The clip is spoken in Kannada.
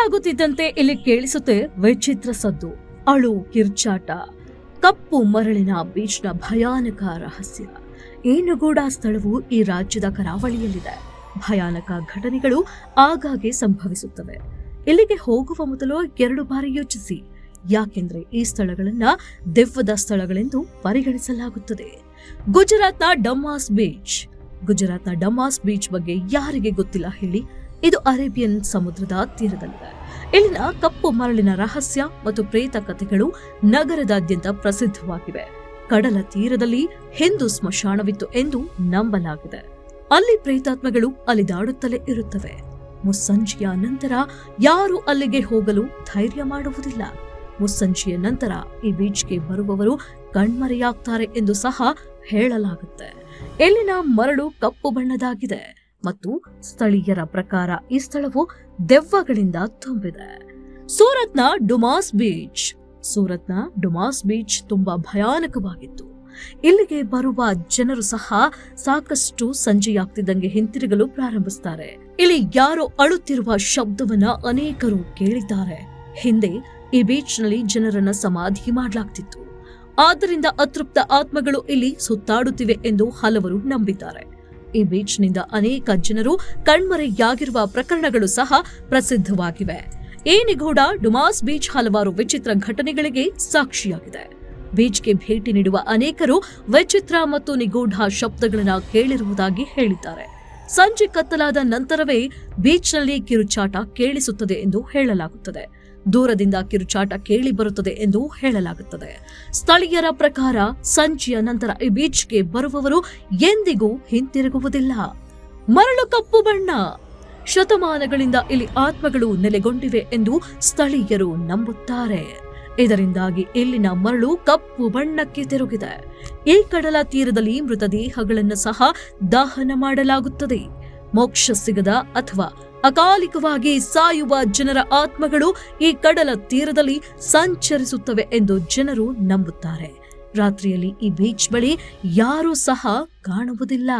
ಆಗುತ್ತಿದ್ದಂತೆ ಇಲ್ಲಿ ಕೇಳಿಸುತ್ತೆ ವಿಚಿತ್ರ ಸದ್ದು, ಅಳು, ಕಿರ್ಚಾಟ, ಕಪ್ಪು ಮರಳಿನ ಬೀಚ್ನ ಭಯಾನಕ ರಹಸ್ಯ. ಈ ನಿಗೂಢ ಸ್ಥಳವು ಈ ರಾಜ್ಯದ ಕರಾವಳಿಯಲ್ಲಿದೆ. ಭಯಾನಕ ಘಟನೆಗಳು ಆಗಾಗ್ಗೆ ಸಂಭವಿಸುತ್ತವೆ. ಇಲ್ಲಿಗೆ ಹೋಗುವ ಮೊದಲು 2 ಬಾರಿ ಯೋಚಿಸಿ, ಯಾಕೆಂದ್ರೆ ಈ ಸ್ಥಳಗಳನ್ನ ದೆವ್ವದ ಸ್ಥಳಗಳೆಂದು ಪರಿಗಣಿಸಲಾಗುತ್ತದೆ. ಗುಜರಾತ್ನ ಡಮಾಸ್ ಬೀಚ್ ಬಗ್ಗೆ ಯಾರಿಗೆ ಗೊತ್ತಿಲ್ಲ ಹೇಳಿ? ಇದು ಅರೇಬಿಯನ್ ಸಮುದ್ರದ ತೀರದಲ್ಲಿದೆ. ಇಲ್ಲಿನ ಕಪ್ಪು ಮರಳಿನ ರಹಸ್ಯ ಮತ್ತು ಪ್ರೇತ ಕಥೆಗಳು ನಗರದಾದ್ಯಂತ ಪ್ರಸಿದ್ಧವಾಗಿವೆ. ಕಡಲ ತೀರದಲ್ಲಿ ಹಿಂದೂ ಸ್ಮಶಾನವಿತ್ತು ಎಂದು ನಂಬಲಾಗಿದೆ. ಅಲ್ಲಿ ಪ್ರೇತಾತ್ಮಗಳು ಅಲಿದಾಡುತ್ತಲೇ ಇರುತ್ತವೆ. ಮುಸ್ಸಂಜೆಯ ನಂತರ ಯಾರು ಅಲ್ಲಿಗೆ ಹೋಗಲು ಧೈರ್ಯ ಮಾಡುವುದಿಲ್ಲ. ಮುಸ್ಸಂಜೆಯ ನಂತರ ಈ ಬೀಚ್ಗೆ ಬರುವವರು ಕಣ್ಮರೆಯಾಗ್ತಾರೆ ಎಂದು ಸಹ ಹೇಳಲಾಗುತ್ತೆ. ಇಲ್ಲಿನ ಮರಳು ಕಪ್ಪು ಬಣ್ಣದಾಗಿದೆ ಮತ್ತು ಸ್ಥಳೀಯರ ಪ್ರಕಾರ ಈ ಸ್ಥಳವು ದೆವ್ವಗಳಿಂದ ತುಂಬಿದೆ. ಸೂರತ್ನ ಡುಮಾಸ್ ಬೀಚ್ ತುಂಬಾ ಭಯಾನಕವಾಗಿತ್ತು. ಇಲ್ಲಿಗೆ ಬರುವ ಜನರು ಸಹ ಸಾಕಷ್ಟು ಸಂಜೆಯಾಗ್ತಿದ್ದಂಗೆ ಹಿಂತಿರುಗಲು ಪ್ರಾರಂಭಿಸುತ್ತಾರೆ. ಇಲ್ಲಿ ಯಾರೋ ಅಳುತ್ತಿರುವ ಶಬ್ದವನ್ನ ಅನೇಕರು ಕೇಳಿದ್ದಾರೆ. ಹಿಂದೆ ಈ ಬೀಚ್ನಲ್ಲಿ ಜನರನ್ನ ಸಮಾಧಿ ಮಾಡಲಾಗ್ತಿತ್ತು. ಆದ್ದರಿಂದ ಅತೃಪ್ತ ಆತ್ಮಗಳು ಇಲ್ಲಿ ಸುತ್ತಾಡುತ್ತಿವೆ ಎಂದು ಹಲವರು ನಂಬಿದ್ದಾರೆ. ಈ ಬೀಚ್ನಿಂದ ಅನೇಕ ಜನರು ಕಣ್ಮರೆಯಾಗಿರುವ ಪ್ರಕರಣಗಳು ಸಹ ಪ್ರಸಿದ್ಧವಾಗಿವೆ. ಈ ನಿಗೂಢ ಡುಮಾಸ್ ಬೀಚ್ ಹಲವಾರು ವಿಚಿತ್ರ ಘಟನೆಗಳಿಗೆ ಸಾಕ್ಷಿಯಾಗಿದೆ. ಬೀಚ್ಗೆ ಭೇಟಿ ನೀಡುವ ಅನೇಕರು ವಿಚಿತ್ರ ಮತ್ತು ನಿಗೂಢ ಶಬ್ದಗಳನ್ನು ಕೇಳಿರುವುದಾಗಿ ಹೇಳಿದ್ದಾರೆ. ಸಂಜೆ ಕತ್ತಲಾದ ನಂತರವೇ ಬೀಚ್ನಲ್ಲಿ ಕಿರುಚಾಟ ಕೇಳಿಸುತ್ತದೆ ಎಂದು ಹೇಳಲಾಗುತ್ತದೆ. ದೂರದಿಂದ ಕಿರುಚಾಟ ಕೇಳಿ ಬರುತ್ತದೆ ಎಂದು ಹೇಳಲಾಗುತ್ತದೆ. ಸ್ಥಳೀಯರ ಪ್ರಕಾರ ಸಂಜೆಯ ನಂತರ ಈ ಬೀಚ್ಗೆ ಬರುವವರು ಎಂದಿಗೂ ಹಿಂತಿರುಗುವುದಿಲ್ಲ. ಮರಳು ಕಪ್ಪು ಬಣ್ಣ. ಶತಮಾನಗಳಿಂದ ಇಲ್ಲಿ ಆತ್ಮಗಳು ನೆಲೆಗೊಂಡಿವೆ ಎಂದು ಸ್ಥಳೀಯರು ನಂಬುತ್ತಾರೆ. ಇದರಿಂದಾಗಿ ಇಲ್ಲಿನ ಮರಳು ಕಪ್ಪು ಬಣ್ಣಕ್ಕೆ ತಿರುಗಿದೆ. ಈ ಕಡಲ ತೀರದಲ್ಲಿ ಮೃತದೇಹಗಳನ್ನು ಸಹ ದಹನ ಮಾಡಲಾಗುತ್ತದೆ. ಮೋಕ್ಷ ಸಿಗದ ಅಥವಾ ಅಕಾಲಿಕವಾಗಿ ಸಾಯುವ ಜನರ ಆತ್ಮಗಳು ಈ ಕಡಲ ತೀರದಲ್ಲಿ ಸಂಚರಿಸುತ್ತವೆ ಎಂದು ಜನರು ನಂಬುತ್ತಾರೆ. ರಾತ್ರಿಯಲ್ಲಿ ಈ ಬೀಚ್ ಬಳಿ ಯಾರೂ ಸಹ ಕಾಣುವುದಿಲ್ಲ.